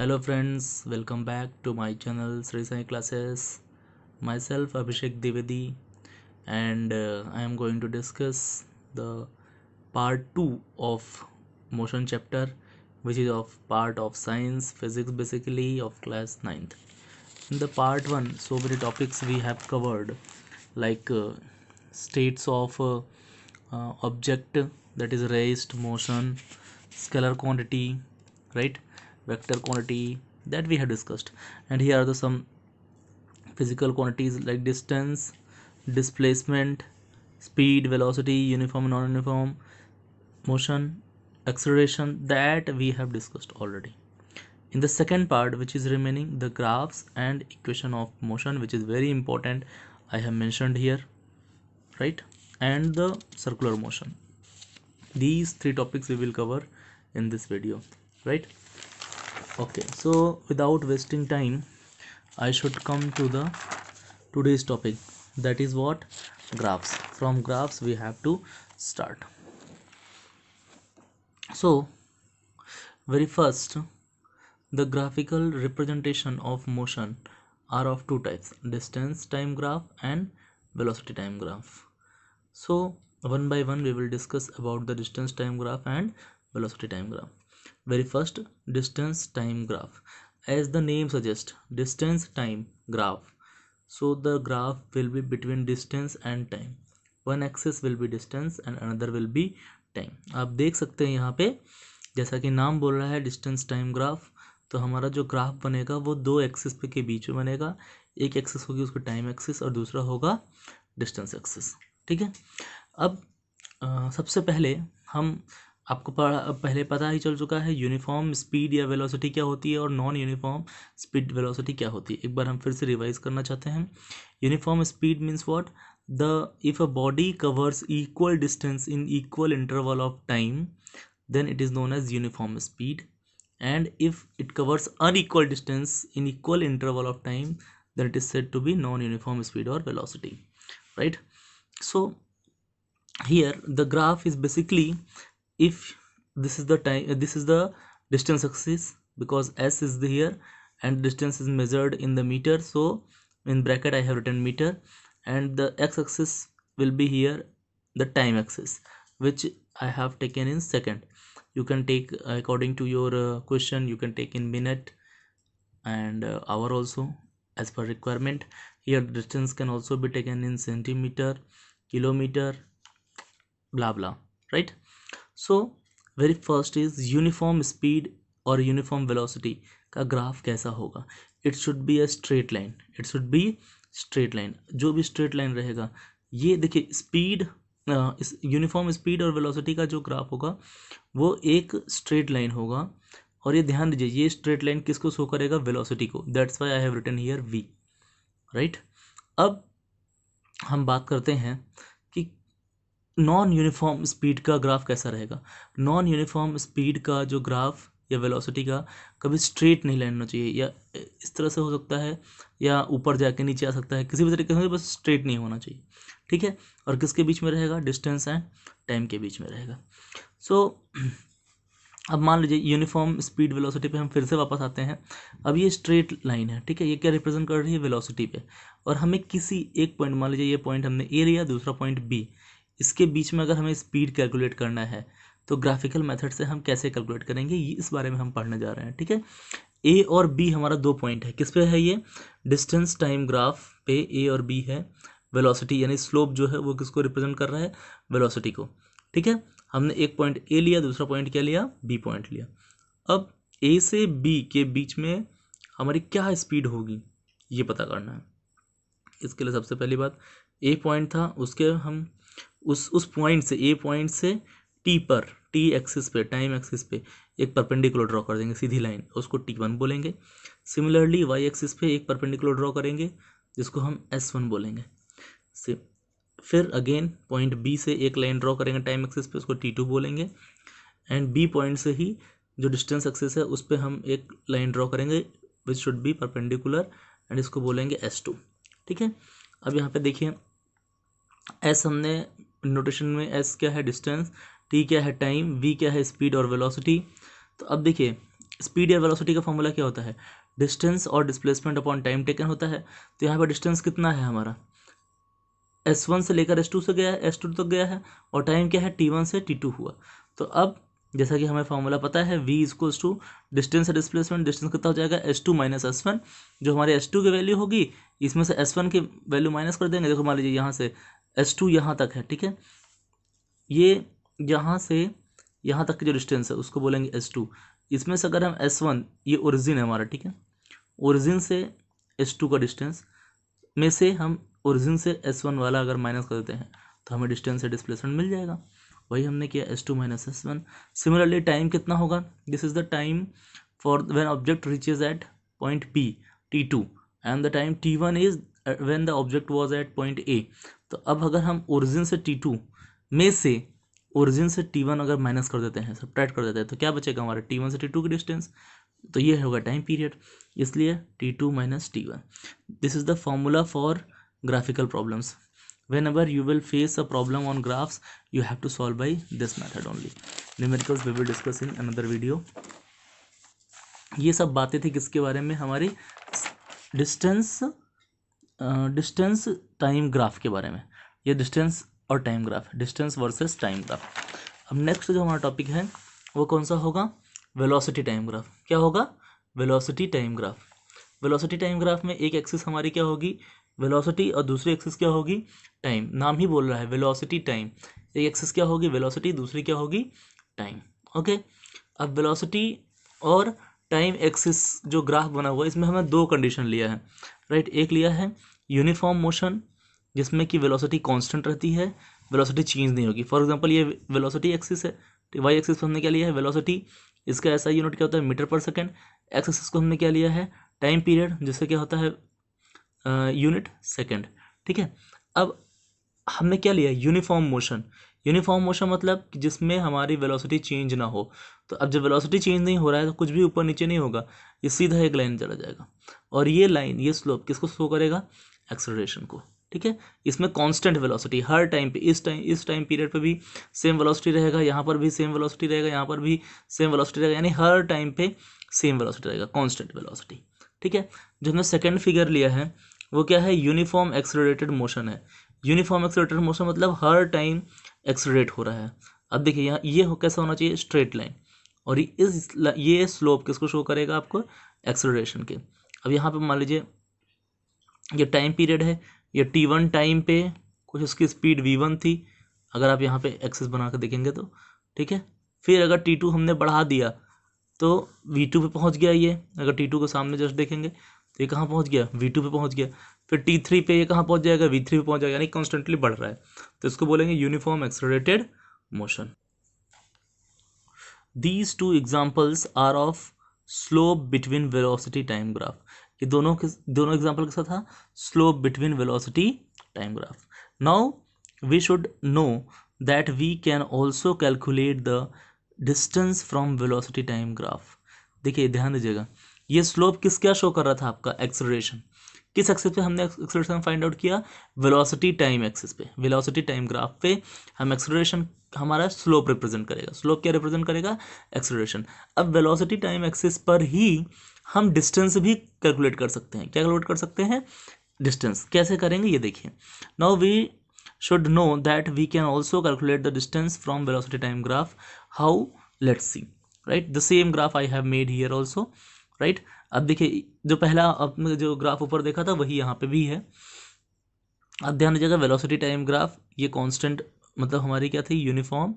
Hello friends, welcome back to my channel Sri Sai Classes. Myself Abhishek Divedi, and I am going to discuss the part 2 of motion chapter, which is of part of science physics basically of class 9th. In the part 1, so many topics we have covered, like states of object, that is raised motion, scalar quantity, right, vector quantity, that we have discussed. And here are the some physical quantities like distance, displacement, speed, velocity, uniform, non-uniform motion, acceleration, that we have discussed already. In the second part, which is remaining, the graphs and equation of motion, which is very important, I have mentioned here, right, and the circular motion. These three topics we will cover in this video, right? Okay, so without wasting time, I should come to the today's topic, that is what? Graphs. From graphs we have to start. So very first, the graphical representation of motion are of two types: distance time graph and velocity time graph. So one by one we will discuss about the distance time graph and velocity time graph. Very first, distance time graph. As the name suggests, distance time graph. So the graph will be between distance and time. One axis will be distance and another will be time. आप देख सकते हैं यहाँ पे, जैसा कि नाम बोल रहा है डिस्टेंस टाइम ग्राफ, तो हमारा जो ग्राफ बनेगा वो दो एक्सिस पे के बीच में बनेगा. एक एक्सिस होगी उसका टाइम एक्सिस और दूसरा होगा डिस्टेंस एक्सिस. ठीक है. अब सबसे पहले हम आपको पहले पता ही चल चुका है यूनिफॉर्म स्पीड या वेलोसिटी क्या होती है और नॉन यूनिफॉर्म स्पीड वेलोसिटी क्या होती है. एक बार हम फिर से रिवाइज करना चाहते हैं. Uniform speed means what? If a body covers equal distance in equal interval of time, then it is known as uniform speed. And if it covers unequal distance in equal interval of time, then it is said to be non-uniform speed or velocity, right? So here the graph is basically, if this is the time, this is the distance axis, because s is here and distance is measured in the meter, so in bracket I have written meter, and the x-axis will be here, the time axis, which I have taken in second. You can take according to your question, you can take in minute and hour also as per requirement. Here distance can also be taken in centimeter, kilometer, blah blah, right? So very first is uniform speed और uniform velocity का graph कैसा होगा. It should be a straight line. It should be straight line. जो भी straight line रहेगा, ये देखिए speed, इस यूनिफॉर्म स्पीड और वेलोसिटी का जो ग्राफ होगा वो एक स्ट्रेट लाइन होगा. और ये ध्यान दीजिए, ये स्ट्रेट लाइन किसको शो करेगा? वेलोसिटी को. That's why I have written here v, right. अब हम बात करते हैं कि नॉन यूनिफॉर्म स्पीड का ग्राफ कैसा रहेगा. नॉन यूनिफॉर्म स्पीड का जो ग्राफ या वेलोसिटी का कभी स्ट्रेट नहीं लाइन होना चाहिए, या इस तरह से हो सकता है, या ऊपर जाके नीचे आ सकता है, किसी भी तरीके से, बस स्ट्रेट नहीं होना चाहिए. ठीक है. और किसके बीच में रहेगा? डिस्टेंस एंड टाइम के बीच में रहेगा. सो अब मान लीजिए यूनिफॉर्म स्पीड वेलोसिटी पे हम फिर से वापस आते हैं. अब ये स्ट्रेट लाइन है, ठीक है. ये क्या रिप्रेजेंट कर रही है? वेलोसिटी पे. और हमें किसी एक पॉइंट, मान लीजिए ये पॉइंट हमने ए लिया, दूसरा पॉइंट बी, इसके बीच में अगर हमें स्पीड कैलकुलेट करना है तो ग्राफिकल मेथड से हम कैसे कैलकुलेट करेंगे, ये इस बारे में हम पढ़ने जा रहे हैं. ठीक है. ए और बी हमारा दो पॉइंट है. किस पे है? ये डिस्टेंस टाइम ग्राफ पे ए और बी है. वेलोसिटी यानी स्लोप जो है वो किसको रिप्रेजेंट कर रहा है? वेलोसिटी को. ठीक है. हमने एक पॉइंट ए लिया, दूसरा पॉइंट क्या लिया? बी पॉइंट लिया. अब ए से बी के बीच में हमारी क्या स्पीड होगी ये पता करना है. इसके लिए सबसे पहली बात, ए पॉइंट था, उसके हम उस पॉइंट से, ए पॉइंट से टी पर, टी एक्सिस पे, टाइम एक्सिस पे एक परपेंडिकुलर ड्रॉ कर देंगे, सीधी लाइन, उसको टी1 बोलेंगे. सिमिलरली वाई एक्सिस पे एक परपेंडिकुलर ड्रॉ करेंगे जिसको हम s1 बोलेंगे. फिर अगेन पॉइंट बी से एक लाइन ड्रॉ करेंगे टाइम एक्सिस पे, उसको t2 बोलेंगे. एंड बी पॉइंट से ही जो डिस्टेंस एक्सिस है उस पर हम एक लाइन ड्रॉ करेंगे which should be perpendicular, and इसको बोलेंगे s2. ठीक है. अब यहाँ पे देखिए, s हमने नोटेशन में, s क्या है? डिस्टेंस, t क्या है? टाइम, v क्या है? स्पीड और वेलोसिटी. तो अब देखिए स्पीड या वेलोसिटी का फॉर्मूला क्या होता है, डिस्टेंस और डिस्प्लेसमेंट अपॉन टाइम टेकन होता है। तो यहाँ पर डिस्टेंस कितना है हमारा, S1 से लेकर S2 से गया है, S2 तक गया है, और टाइम क्या है, T1 से T2 हुआ। तो अब जैसा कि हमें फॉर्मूला पता है, v इक्वल्स टू डिस्टेंस से डिस्प्लेसमेंट, डिस्टेंस कितना हो जाएगा S2 माइनस S1, जो हमारे S2 की वैल्यू होगी इसमें से S1 की वैल्यू माइनस कर देंगे। देखो मान लीजिए यहाँ से S2 यहाँ तक है, ठीक है, ये यहाँ से यहाँ तक की जो डिस्टेंस है उसको बोलेंगे S2। इसमें से अगर हम S1, ये ओरिजिन है हमारा, ठीक है, ओरिजिन से S2 का डिस्टेंस में से हम ओरिजिन से S1 वाला अगर माइनस कर देते हैं तो हमें डिस्टेंस से डिस्प्लेसमेंट मिल जाएगा। वही हमने किया, S2 minus S1। Similarly time कितना होगा, this is the time for when object reaches at point P T2 and the time T1 is when the object was at point A। तो अब अगर हम ओरिजिन से T2 में से origin से T1 अगर माइनस कर देते हैं, सब्ट्रैक्ट कर देते हैं, तो क्या बचेगा हमारा T1 से T2 की डिस्टेंस, तो ये होगा टाइम पीरियड, इसलिए T2 minus T1। This is the formula for graphical problems. Whenever you will face a problem on graphs, you have to solve by this method only. Numericals we will discuss in another video. ये सब बातें थी किसके बारे में, हमारी distance time graph के बारे में। ये डिस्टेंस और time graph, distance versus time graph. अब नेक्स्ट जो हमारा टॉपिक है वो कौन सा होगा, वेलोसिटी टाइम ग्राफ। क्या होगा, velocity time graph. Velocity time graph में एक एक्सिस हमारी क्या होगी, वेलोसिटी, और दूसरी एक्सिस क्या होगी, टाइम। नाम ही बोल रहा है वेलोसिटी टाइम। एक एक्सिस क्या होगी, वेलोसिटी, दूसरी क्या होगी, टाइम। ओके, अब वेलोसिटी और टाइम एक्सिस जो ग्राफ बना हुआ है इसमें हमें दो कंडीशन लिया है, राइट। एक लिया है यूनिफॉर्म मोशन, जिसमें कि वेलोसिटी कांस्टेंट रहती है, वेलोसिटी चेंज नहीं होगी। फॉर एग्जांपल ये वेलोसिटी एक्सिस है, वाई एक्सिस पर हमने क्या लिया है, वेलोसिटी, इसका ऐसा यूनिट क्या होता है, मीटर पर सेकेंड। एक्स एक्सिस को हमने क्या लिया है, टाइम पीरियड, जिससे क्या होता है यूनिट सेकेंड, ठीक है। अब हमने क्या लिया, यूनिफॉर्म मोशन। यूनिफॉर्म मोशन मतलब कि जिसमें हमारी वेलोसिटी चेंज ना हो। तो अब जब वेलोसिटी चेंज नहीं हो रहा है तो कुछ भी ऊपर नीचे नहीं होगा, ये सीधा एक लाइन चला जाएगा, और ये लाइन, ये स्लोप किसको शो करेगा, एक्सेलरेशन को, ठीक है। इसमें कांस्टेंट वेलोसिटी हर टाइम पे, इस टाइम पीरियड पे भी सेम वेलोसिटी रहेगा, यहाँ पर भी सेम वेलोसिटी रहेगा, यहाँ पर भी सेम वेलोसिटी रहेगा, यानी हर टाइम पे सेम वेलोसिटी रहेगा, कांस्टेंट वेलोसिटी, ठीक है। जो हमने सेकंड फिगर लिया है वो क्या है, यूनिफॉर्म एक्सेलरेटेड मोशन है। यूनिफॉर्म एक्सेलरेटेड मोशन मतलब हर टाइम एक्सेलरेट हो रहा है। अब देखिए यहाँ ये कैसा होना चाहिए, स्ट्रेट लाइन, और ये स्लोप किसको शो करेगा आपको, एक्सेलरेशन के। अब यहाँ पे मान लीजिए ये टाइम पीरियड है, ये T1 टाइम पे कुछ उसकी स्पीड V1 थी, अगर आप यहाँ पे एक्सेस बना कर देखेंगे तो, ठीक है। फिर अगर T2 हमने बढ़ा दिया तो V2 पे पहुँच गया ये, अगर T2 को सामने जस्ट देखेंगे तो ये कहाँ पहुँच गया, V2 पे पहुँच गया। फिर T3 पे ये कहाँ पहुँच जाएगा, V3 पे पहुँच जाएगा, यानी कॉन्स्टेंटली बढ़ रहा है, तो इसको बोलेंगे uniform accelerated motion. These two examples are of slope between velocity time graph. ये दोनों एग्जाम्पल कैसा था, slope between velocity time graph. Now we should know that we can also calculate the distance from velocity time graph. देखिए ध्यान दीजिएगा, ये slope किस क्या शो कर रहा था आपका, एक्सेलरेशन। किस एक्सिस पे हमने एक्सेलरेशन फाइंड आउट किया, वेलोसिटी टाइम एक्सिस पे, वेलोसिटी टाइम ग्राफ पे हम एक्सेलरेशन हमारा स्लोप रिप्रेजेंट करेगा। स्लोप क्या रिप्रेजेंट करेगा, एक्सेलरेशन। अब वेलोसिटी टाइम एक्सिस पर ही हम डिस्टेंस भी कैलकुलेट कर सकते हैं। क्या कैलकुलेट कर सकते हैं, डिस्टेंस। कैसे करेंगे ये देखिए, now we should know that we can also calculate the distance from velocity time graph. How, let's see, right, the same graph I have made here also, right। अब देखिए जो पहला आपने जो ग्राफ ऊपर देखा था वही यहाँ पे भी है। अब ध्यान दीजिएगा, वेलोसिटी टाइम ग्राफ, ये कांस्टेंट मतलब हमारी क्या थी, यूनिफॉर्म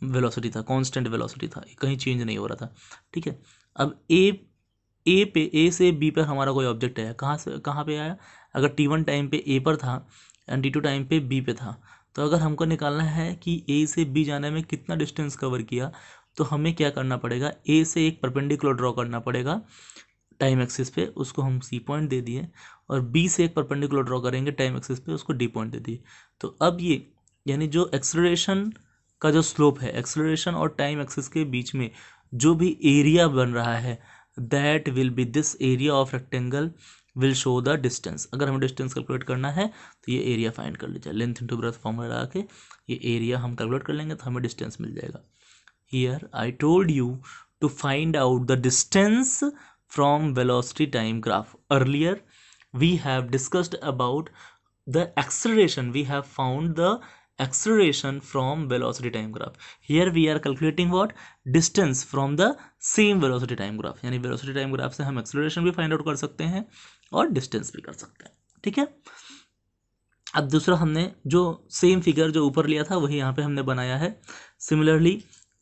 वेलोसिटी था, कांस्टेंट वेलोसिटी था, कहीं चेंज नहीं हो रहा था, ठीक है। अब ए से बी पर हमारा कोई ऑब्जेक्ट आया, कहाँ पे आया, अगर T1 टाइम पे ए पर था एंड T2 टाइम पे बी पे था, तो अगर हमको निकालना है कि ए से बी जाने में कितना डिस्टेंस कवर किया, तो हमें क्या करना पड़ेगा, ए से एक परपेंडिकुलर ड्रॉ करना पड़ेगा टाइम एक्सिस पे, उसको हम सी पॉइंट दे दिए, और बी से एक परपेंडिकुलर ड्रॉ करेंगे टाइम एक्सिस पे, उसको डी पॉइंट दे दिए। तो अब ये यानी जो एक्सेलरेशन का जो स्लोप है, एक्सेलरेशन और टाइम एक्सिस के बीच में जो भी एरिया बन रहा है, that will be this area of rectangle will show the distance. अगर हमें डिस्टेंस कैलकुलेट करना है तो ये एरिया फाइंड कर लीजिए, लेंथ इंटू ब्रेथ फॉर्मूला लगा के ये एरिया हम कैलकुलेट कर लेंगे तो हमें डिस्टेंस मिल जाएगा। Here I told you to find out the distance from velocity time graph. Earlier we have discussed about the acceleration. We have found the acceleration from velocity time graph. Here we are calculating what? Distance from the same velocity time graph. यानी velocity time graph से हम acceleration भी find out कर सकते हैं और distance भी कर सकते हैं. ठीक है. अब दूसरा हमने जो सेम फिगर जो ऊपर लिया था वही यहाँ पे हमने बनाया है. सिमिलरली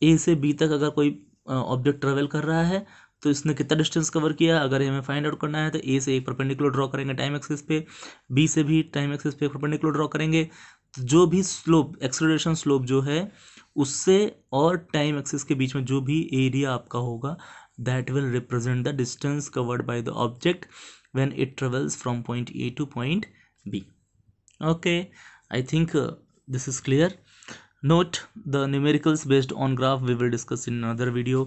ए से बी तक अगर कोई ऑब्जेक्ट ट्रेवल कर रहा है तो इसने कितना डिस्टेंस कवर किया, अगर हमें फाइंड आउट करना है तो ए से एक परपेंडिकुलर ड्रॉ करेंगे टाइम एक्सिस पे, बी से भी टाइम एक्सिस पे परपेंडिकुलर ड्रॉ करेंगे. तो जो भी स्लोप, एक्सेलरेशन स्लोप जो है उससे और टाइम एक्सिस के बीच में जो भी एरिया आपका होगा that will represent the distance covered by the object when it travels from point A to point B. Okay, I think this is clear. Note the numericals based on graph we will discuss in another video.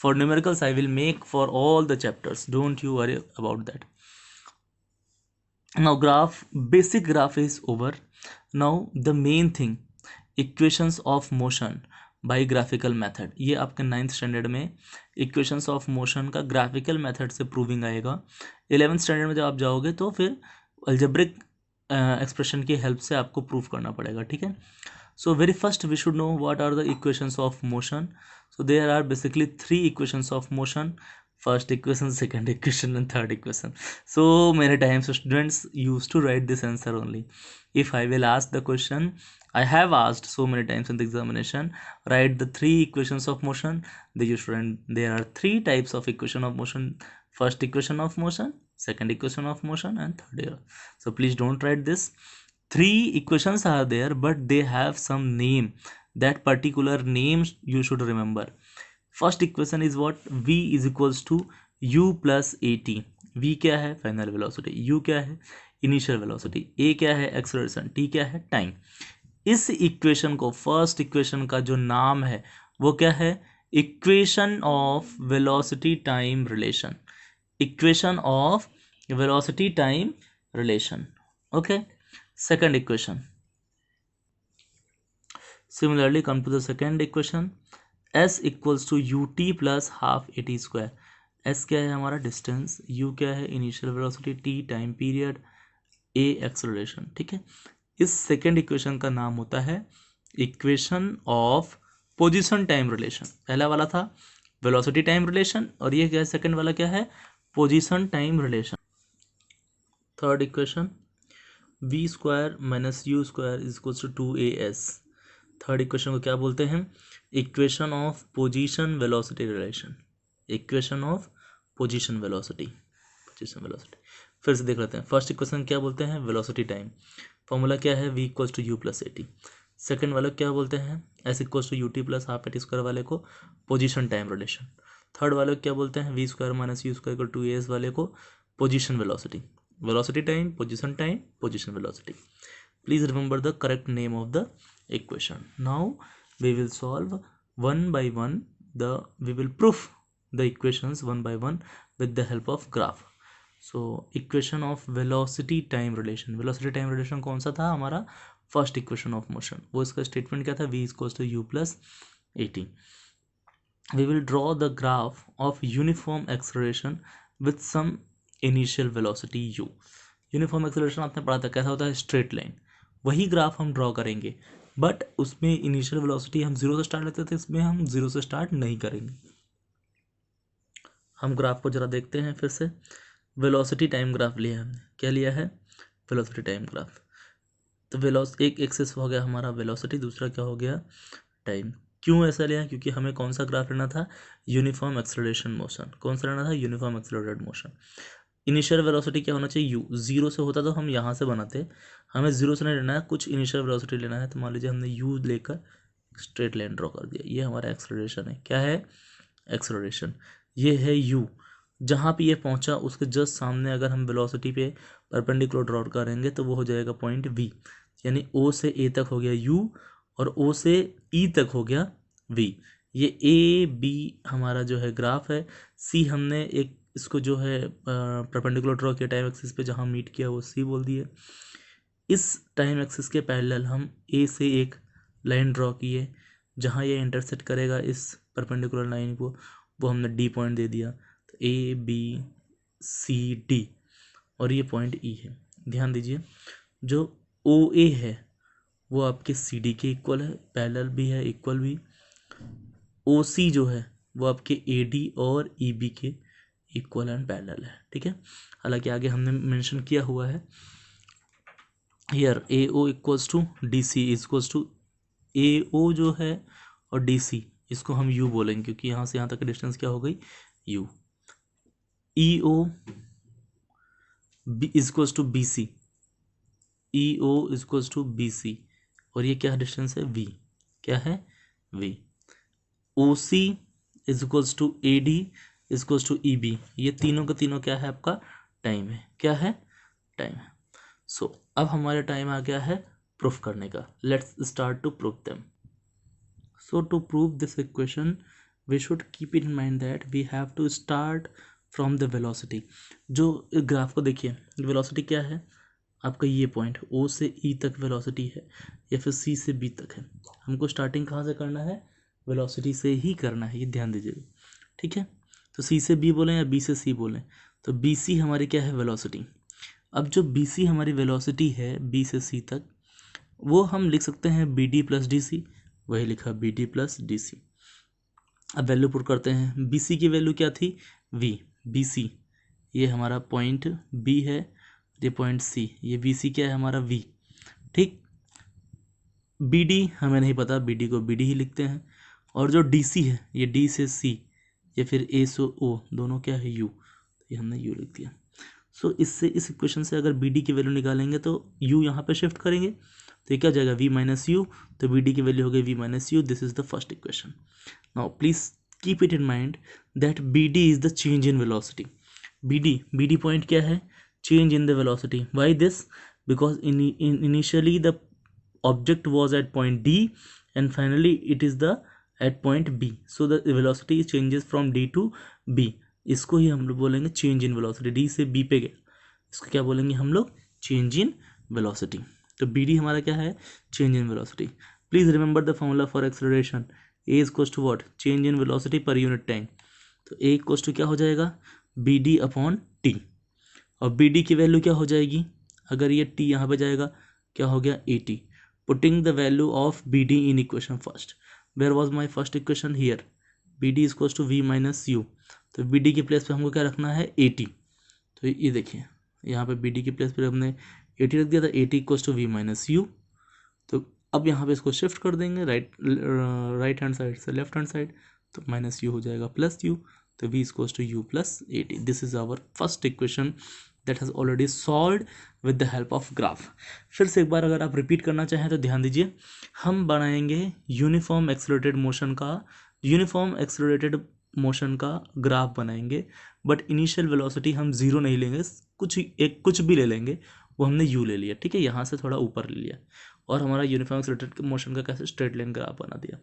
For numericals I will make for all the chapters, don't you worry about that. Now graph, basic graph is over. Now the main thing, equations of motion by graphical method. ये आपके 9th standard में equations of motion का graphical method से proving आएगा. 11th standard में जब आप जाओगे तो फिर algebraic एक्सप्रेशन की हेल्प से आपको प्रूफ करना पड़ेगा. ठीक है. So very first we should know what are the equations of motion. So there are basically 3 equations of motion. First equation, second equation and third equation. So many times students use to write this answer only. If I will ask the question, I have asked so many times in the examination, write the 3 equations of motion. There are 3 types of equation of motion. First equation of motion, second equation of motion and third. So please don't write this. 3 equations are there but they have some name. That particular names you should remember. First equation is what? V is equals to u plus at. V क्या है? Final velocity. U क्या है? Initial velocity. A क्या है? Acceleration. T क्या है? Time. इस equation को, फर्स्ट इक्वेशन का जो नाम है वो क्या है? Equation of velocity time relation. Equation of velocity time relation. Okay. Second equation. Similarly come to the second equation. s equals to u t plus half a t square. s क्या है? हमारा डिस्टेंस. u क्या है? Initial velocity. t time period. a acceleration. ठीक है. इस second equation का नाम होता है equation of position time relation. पहला वाला था वेलोसिटी टाइम रिलेशन और ये क्या है? सेकेंड वाला क्या है? Position time relation. Third equation, v square minus u square is equals to 2as. Third equation को क्या बोलते हैं? Equation of position velocity relation. Equation of position velocity. फिर से देख लेते हैं. फर्स्ट इक्वेशन क्या बोलते हैं? Velocity time. फॉर्मूला क्या है? v equals to u plus a t. Second वाले क्या बोलते हैं? s equals to u t plus half a t square वाले को पोजीशन टाइम रिलेशन. थर्ड वाले को क्या बोलते हैं? v square minus u square equal to s वाले को position velocity. Velocity time, position time, position velocity. Please remember the correct name of the equation. Now we will solve one by one we will prove the equations one by one with the help of graph. So equation of velocity time relation. velocity time relation कौन सा था? हमारा first equation of motion. वो इसका statement क्या था? v equals to u plus a t. we will draw the graph of uniform acceleration with some initial velocity u. Uniform acceleration आपने पढ़ा था कैसा होता है? Straight line. वही ग्राफ हम ड्रॉ करेंगे बट उसमें इनिशियल वेलोसिटी हम 0 से स्टार्ट लेते थे, इसमें हम 0 से स्टार्ट नहीं करेंगे. हम ग्राफ को जरा देखते हैं फिर से. वेलोसिटी टाइम ग्राफ लिया है हमने. क्या लिया है? Velocity time graph. तो एक एक्सिस हो गया हमारा वेलोसिटी, दूसरा क्या हो गया? टाइम. क्यों ऐसा लिया? क्योंकि हमें कौन सा ग्राफ लेना था? Uniform acceleration motion. कौन सा लेना था? Uniform accelerated motion. Initial velocity क्या होना चाहिए? यू. 0 से होता तो हम यहाँ से बनाते. हमें 0 से नहीं लेना है, कुछ इनिशियल वेलोसिटी लेना है. तो मान लीजिए हमने यू लेकर स्ट्रेट लाइन ड्रॉ कर दिया. ये हमारा एक्सेलरेशन है. क्या है? एक्सेलरेशन. ये है यू. जहाँ पे ये पहुँचा उसके जस्ट सामने अगर हम वेलोसिटी पे परपेंडिकुलर ड्रॉ करेंगे तो वो हो जाएगा पॉइंट वी. यानी ओ से ए तक हो गया यू और ओ से ई तक हो गया वी. ये ए बी हमारा जो है ग्राफ है. सी हमने एक इसको जो है परपेंडिकुलर ड्रॉ किया टाइम एक्सिस पे, जहाँ मीट किया वो सी बोल दिए. इस टाइम एक्सिस के पैरेलल हम ए से एक लाइन ड्रॉ किए जहाँ ये इंटरसेक्ट करेगा इस परपेंडिकुलर लाइन को, वो हमने डी पॉइंट दे दिया, तो ए बी सी डी और ये पॉइंट ई है। ध्यान दीजिए जो ओ ए है वो आपके सी डी के इक्वल है, पैरेलल भी है, इक्वल भी। ओ सी जो है वो आपके ए डी और ई बी के इक्वल एंड पैरेलल है, ठीक है। हालांकि आगे हमने मेंशन किया हुआ है here A O equals to D C equals to A O जो है और डी सी इसको हम यू बोलेंगे क्योंकि यहाँ से यहाँ तक डिस्टेंस क्या हो गई u. E O B equals to B C, E O equals to B C और ये क्या डिस्टेंस है वी, क्या है v. O C equals to A D equals to E B, ये तीनों का तीनों क्या है आपका टाइम है, क्या है टाइम है। सो अब हमारा टाइम आ गया है प्रूफ करने का। Let's start to prove them. So to prove this equation we should keep in mind that we have to start from the velocity. जो ग्राफ को देखिए वेलोसिटी क्या है आपका ये पॉइंट ओ से ई तक वेलोसिटी है या फिर सी से बी तक है। हमको स्टार्टिंग कहाँ से करना है वेलोसिटी से ही करना है, ये ध्यान दीजिएगा, ठीक है। तो सी से बी बोलें या बी से सी बोलें, तो बी सी हमारी क्या है वेलोसिटी। अब जो बी सी हमारी वेलोसिटी है बी से सी तक वो हम लिख सकते हैं B D plus D C, वही लिखा B D plus D C. अब वैल्यू पुट करते हैं, बी सी की वैल्यू क्या थी वी, बी सी ये हमारा पॉइंट बी है, ये पॉइंट सी, ये बी सी क्या है हमारा वी, ठीक। बी डी हमें नहीं पता, बी डी को बी डी ही लिखते हैं। और जो डी सी है ये डी से सी या फिर ए से ओ दोनों क्या है यू, ये हमने यू लिख दिया। सो इससे इस इक्वेशन से अगर बी डी की वैल्यू निकालेंगे तो यू यहाँ पे शिफ्ट करेंगे तो ये क्या हो जाएगा v माइनस यू, तो बी डी की वैल्यू हो गई v minus u. This is the first equation. Now please keep it in mind that B D is the change in velocity. B D point क्या है change in the velocity. Why this, because initially the object was at point D and finally it is the at point B, so the velocity changes from D to B। इसको ही हम लोग बोलेंगे change in velocity. D से B पे गया, इसको क्या बोलेंगे हम लोग चेंज इन वेलोसिटी। तो बी डी हमारा क्या है change in velocity. Please remember the formula for acceleration, a is equals to what change in velocity per unit time. तो ए इक्वल्स टू क्या हो जाएगा बी डी अपॉन टी, और B D की value क्या हो जाएगी अगर ये टी यहाँ पे जाएगा क्या हो गया A T. Putting the value of BD in equation first. Where was my first equation here? BD is equals to V minus U. तो BD की प्लेस पे हमको क्या रखना है 80। तो ये देखिए यहाँ पे BD की प्लेस पे हमने 80 रख दिया था, 80 equals to V minus u. तो अब यहाँ पे इसको शिफ्ट कर देंगे राइट हैंड साइड से लेफ्ट हैंड साइड, तो माइनस यू हो जाएगा प्लस यू, तो V equals to U plus 80। This is our first equation that has already solved with the help of graph। फिर से एक बार अगर आप रिपीट करना चाहें तो ध्यान दीजिए, हम बनाएंगे यूनिफॉर्म एक्सेलरेटेड मोशन का ग्राफ बनाएंगे, बट इनिशियल वेलोसिटी हम जीरो नहीं लेंगे, कुछ भी ले लेंगे, वो हमने यू ले लिया, ठीक है, यहाँ से थोड़ा ऊपर ले लिया और हमारा यूनिफॉर्म एक्सेलरेटेड मोशन का कैसे स्ट्रेट लाइन ग्राफ बना दिया।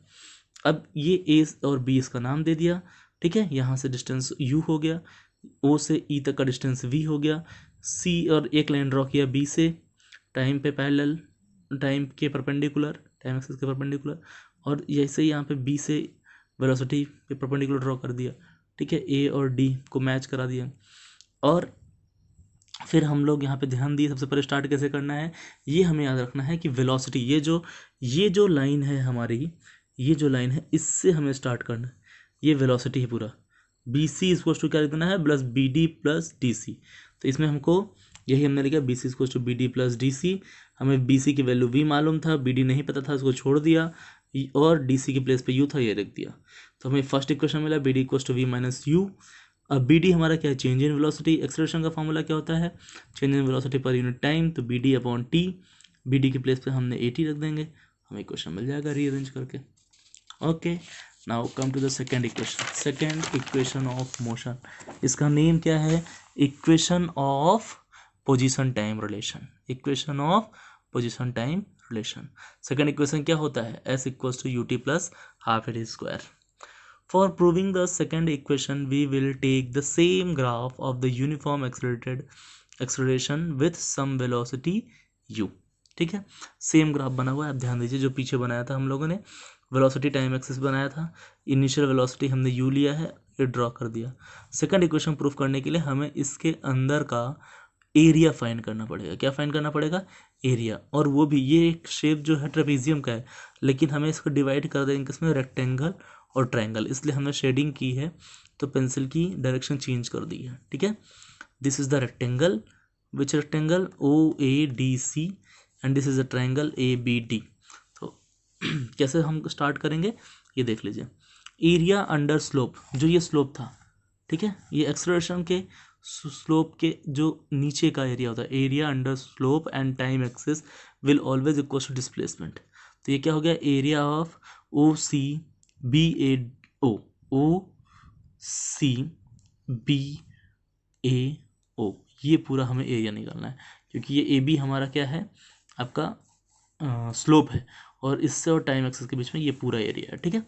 अब ये ए और बी इसका नाम दे दिया, ठीक है, यहाँ से डिस्टेंस यू हो गया, ओ से ई तक का डिस्टेंस वी हो गया, सी और एक लाइन ड्रॉ किया बी से टाइम पे पैरेलल, टाइम के परपेंडिकुलर, टाइम एक्सिस के परपेंडिकुलर, और जैसे ही यहाँ पे बी से वेलोसिटी पे परपेंडिकुलर ड्रॉ कर दिया, ठीक है, ए और डी को मैच करा दिया। और फिर हम लोग यहाँ पे ध्यान दिए सबसे पहले स्टार्ट कैसे करना है, ये हमें याद रखना है कि वेलोसिटी ये जो लाइन है हमारी, ये जो लाइन है इससे हमें स्टार्ट करना है, ये वेलोसिटी है पूरा। बी सी इक्वल्स टू क्या लिखना है plus B D plus D C. तो इसमें हमको यही हमने लिखा B C equals to B D plus D C. हमें बी सी की वैल्यू वी मालूम था, बी डी नहीं पता था, उसको छोड़ दिया और डी सी की प्लेस पे यू था, ये लिख दिया। तो हमें फर्स्ट इक्वेशन मिला B D equals to V minus U. अब बी डी हमारा क्या है चेंज इन वेलोसिटी, एक्सेलरेशन का फॉर्मूला क्या होता है change in velocity per unit time, तो B D upon T, B D की प्लेस पे हमने 80 रख देंगे, हमें इक्वेशन मिल जाएगा रीअरेंज करके। Okay, now come to the second equation of motion. इसका नेम क्या है equation of position time relation, equation of position time relation. Second equation क्या होता है s equals to u t plus half a square. For proving the second equation, we will take the same graph of the uniform acceleration with some velocity u। ठीक है, same graph बना हुआ है, आप ध्यान दीजिए जो पीछे बनाया था हम लोगों ने वेलोसिटी टाइम एक्सिस बनाया था, इनिशियल वेलोसिटी हमने u लिया है, ये ड्रॉ कर दिया। सेकंड इक्वेशन प्रूफ करने के लिए हमें इसके अंदर का एरिया फाइंड करना पड़ेगा। क्या फाइंड करना पड़ेगा? एरिया। और वो भी ये एक शेप जो है ट्रेपेजियम का है, लेकिन हमें इसको डिवाइड कर देंगे किसमें? रेक्टेंगल और ट्रायंगल। इसलिए हमने शेडिंग की है, तो पेंसिल की डायरेक्शन चेंज कर दी है। ठीक है, this is the rectangle, which rectangle? OADC, and this is the triangle ABD। तो कैसे हम स्टार्ट करेंगे ये देख लीजिए। एरिया अंडर स्लोप, जो ये स्लोप था, ठीक है, ये एक्सेलरेशन के स्लोप के जो नीचे का एरिया होता है, area under slope and time axis will always equal to displacement. तो ये क्या हो गया? एरिया ऑफ OCBAO, OCBAO, ये पूरा हमें एरिया निकालना है, क्योंकि ये AB हमारा क्या है? आपका स्लोप है, और इससे और टाइम एक्सिस के बीच में ये पूरा एरिया है। ठीक है,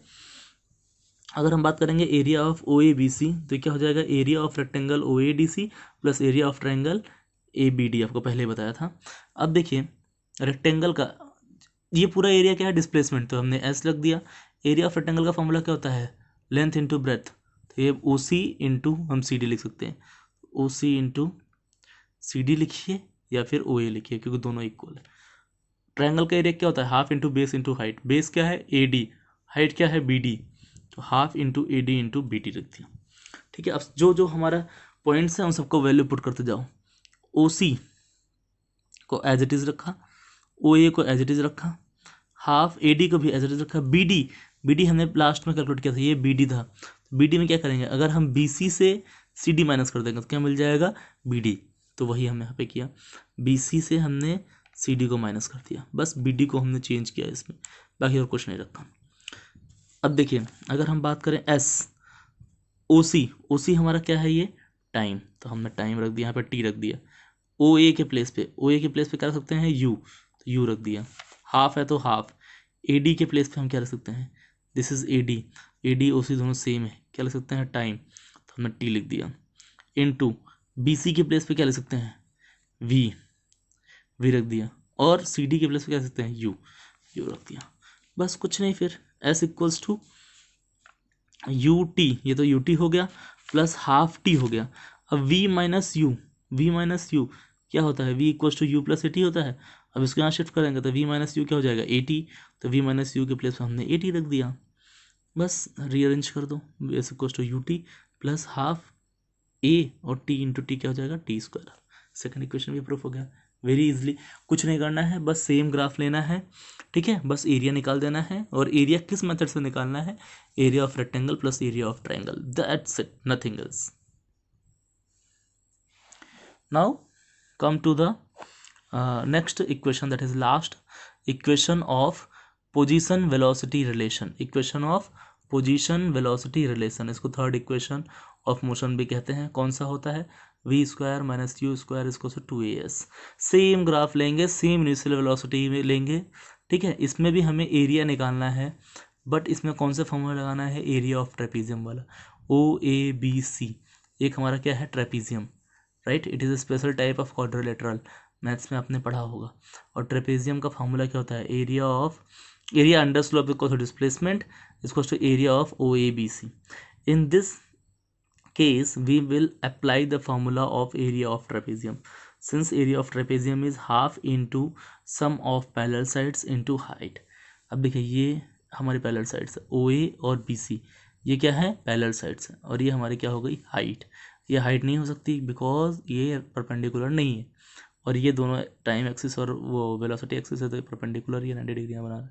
अगर हम बात करेंगे एरिया ऑफ OABC, तो क्या हो जाएगा? Area of rectangle OADC plus area of triangle ABD, आपको पहले ही बताया था। अब देखिए रेक्टेंगल का ये पूरा एरिया क्या है? डिस्प्लेसमेंट, तो हमने S लग दिया। एरिया ऑफ रेक्टेंगल का फॉर्मूला क्या होता है? लेंथ इंटू ब्रेथ, तो ये OC इंटू हम CD लिख सकते हैं, OC इंटू CD लिखिए या फिर OA लिखिए, क्योंकि दोनों इक्वल है। ट्रायंगल का एरिया क्या होता है? Half into base into height. Base क्या है? AD, हाइट क्या है? BD, तो half into AD into BD रख दिया। ठीक है, अब जो जो हमारा पॉइंट्स है उन सबको वैल्यू पुट करते जाओ। OC को एज इट इज रखा, OA को एज इट इज रखा, हाफ AD को भी एज इट इज रखा। BD हमने लास्ट में कैलकुलेट किया था, ये BD था। BD में क्या करेंगे? अगर हम BC से CD माइनस कर देंगे तो क्या मिल जाएगा? BD, तो वही हमने यहाँ पे किया, BC से हमने CD को माइनस कर दिया, बस BD को हमने चेंज किया इसमें, बाकी और कुछ नहीं रखा। अब देखिए अगर हम बात करें OC हमारा क्या है? ये टाइम, तो हमने टाइम रख दिया, यहाँ पे T रख दिया। OA के प्लेस पे क्या रख सकते हैं? U, तो U रख दिया। हाफ है तो हाफ। AD के प्लेस पे हम क्या रख सकते हैं? दिस इज AD OC दोनों सेम है, क्या लिख सकते हैं? टाइम, तो हमने T लिख दिया। इनटू BC के प्लेस पे क्या लिख सकते हैं? V रख दिया, और CD के प्लेस पे क्या लिख सकते हैं? U रख दिया, बस कुछ नहीं। फिर S इक्वल्स टू UT, ये तो UT हो गया, प्लस हाफ T हो गया। अब V माइनस यू क्या होता है? V equals to U plus AT होता है। अब इसको यहाँ शिफ्ट करेंगे तो V माइनस यू क्या हो जाएगा? AT, तो V माइनस यू के प्लेस पे हमने AT रख दिया, बस रीअरेंज कर दो। S equals to UT plus half A और T इंटू T क्या हो जाएगा? T square. सेकेंड इक्वेशन भी प्रूफ हो गया वेरी इजीली। कुछ नहीं करना है, बस सेम ग्राफ लेना है, ठीक है, बस एरिया निकाल देना है। और एरिया किस मेथड से निकालना है? Area of rectangle plus area of triangle, that's it, nothing else. Now come to the next equation, that is last equation of position velocity relation. Equation of position velocity relation, इसको third equation of motion भी कहते हैं। कौन सा होता है? V square minus U square इसको 2AS। Same graph लेंगे, सेम इनिशियल वेलोसिटी में लेंगे, ठीक है। इसमें भी हमें एरिया निकालना है, बट इसमें कौन सा फॉर्मूला लगाना है? एरिया ऑफ ट्रेपीजियम वाला, OABC। एक हमारा क्या है? Trapezium, right, it is a special type of quadrilateral, maths में आपने पढ़ा होगा। और ट्रेपेजियम का फॉर्मूला क्या होता है? Area under slope equal to displacement equal to area of OABC। In this case we will apply the formula of area of trapezium, since area of trapezium is half into sum of parallel sides into height। अब देखिए ये हमारी parallel sides है OA और BC, ये क्या है? Parallel sides है, और ये हमारी क्या हो गई? हाइट। ये हाइट नहीं हो सकती बिकॉज ये परपेंडिकुलर नहीं है, और ये दोनों टाइम एक्सिस और वो वेलोसिटी एक्सिस है, तो परपेंडिकुलर ये 90 डिग्री बना रहा है,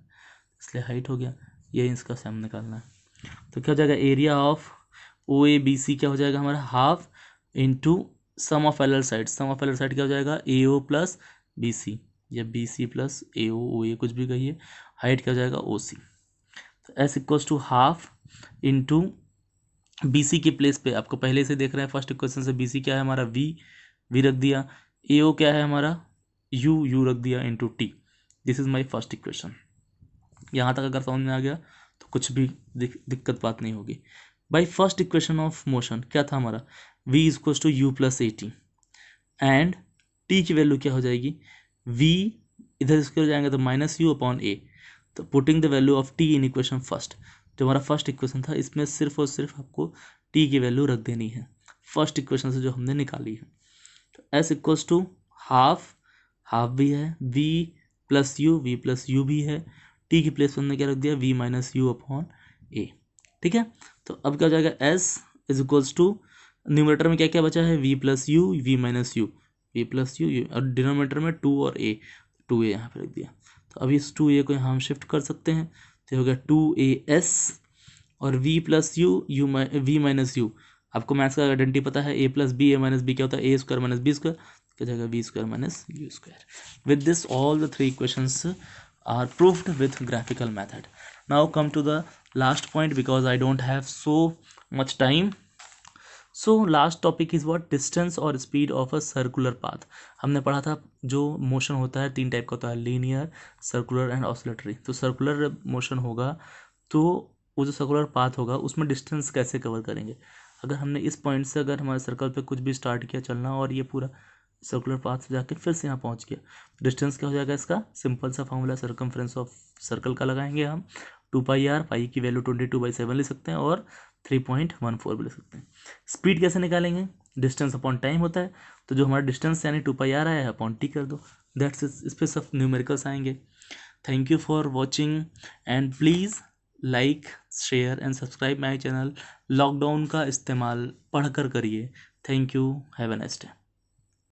इसलिए हाइट हो गया। ये इसका सम निकालना है, तो क्या हो जाएगा? एरिया ऑफ OABC क्या हो जाएगा हमारा? Half into sum of parallel side. Sum of parallel side क्या हो जाएगा? AO प्लस BC, या BC प्लस AO, OA कुछ भी कहिए। हाइट क्या हो जाएगा? OC। तो S equals to half into BC के प्लेस पे आपको पहले से देख रहे हैं फर्स्ट इक्वेशन से, BC क्या है हमारा? V रख दिया। AO क्या है हमारा? U रख दिया into T। This is my first equation. यहाँ तक अगर समझ में आ गया तो कुछ भी दिक्कत बात नहीं होगी। By first equation of motion क्या था हमारा? V equal to U plus AT, and T की वैल्यू क्या हो जाएगी? V इधर इसके हो जाएंगे तो माइनस U अपॉन A, तो putting the value of t in equation first, जो हमारा फर्स्ट इक्वेशन था इसमें सिर्फ और सिर्फ आपको टी की वैल्यू रख देनी है फर्स्ट इक्वेशन से जो हमने निकाली है। तो s equals to half, half भी है, वी प्लस यू भी है, टी की प्लेस हमने क्या रख दिया v minus u upon a. ठीक है, तो अब क्या हो जाएगा s is equals to numerator में क्या क्या बचा है v plus u v minus u, v plus u और डिनोमिनेटर में टू और ए, टू ए यहाँ पे रख दिया। तो अभी इस टू ए को यहाँ हम शिफ्ट कर सकते हैं, तो हो गया टू ए एस और v plus u v minus u. आपको मैथ्स का आइडेंटिटी पता है a plus b, a minus b क्या होता है a square minus b square, क्या जाएगा v square minus u square. With this all the three equations are proved with graphical method. Now come to the last point because I don't have so much time. So last topic is what distance और speed of a circular path. हमने पढ़ा था जो motion होता है तीन type का होता है लीनियर, सर्कुलर एंड ऑसिलेटरी। तो सर्कुलर मोशन होगा तो वो जो सर्कुलर पाथ होगा उसमें डिस्टेंस कैसे कवर करेंगे। अगर हमने इस पॉइंट से अगर हमारे सर्कल पे कुछ भी स्टार्ट किया चलना और ये पूरा सर्कुलर पाथ से जाके फिर से यहाँ पहुँच गया, डिस्टेंस क्या हो जाएगा इसका, सिंपल सा फॉर्मूला सर्कमफ्रेंस ऑफ सर्कल का लगाएंगे हम, 2πr, पाई की वैल्यू 22/7 ले सकते हैं और 3.14 भी ले सकते हैं। स्पीड कैसे निकालेंगे, डिस्टेंस अपॉन टाइम होता है, तो जो हमारा डिस्टेंस यानी 2πr आया है अपॉन टी कर दो, दैट्स इस पे सब न्यूमेरिकल्स आएंगे। Thank you for watching and please like share and subscribe my channel. Lockdown का इस्तेमाल पढ़कर करिए। Thank you, have a nice day.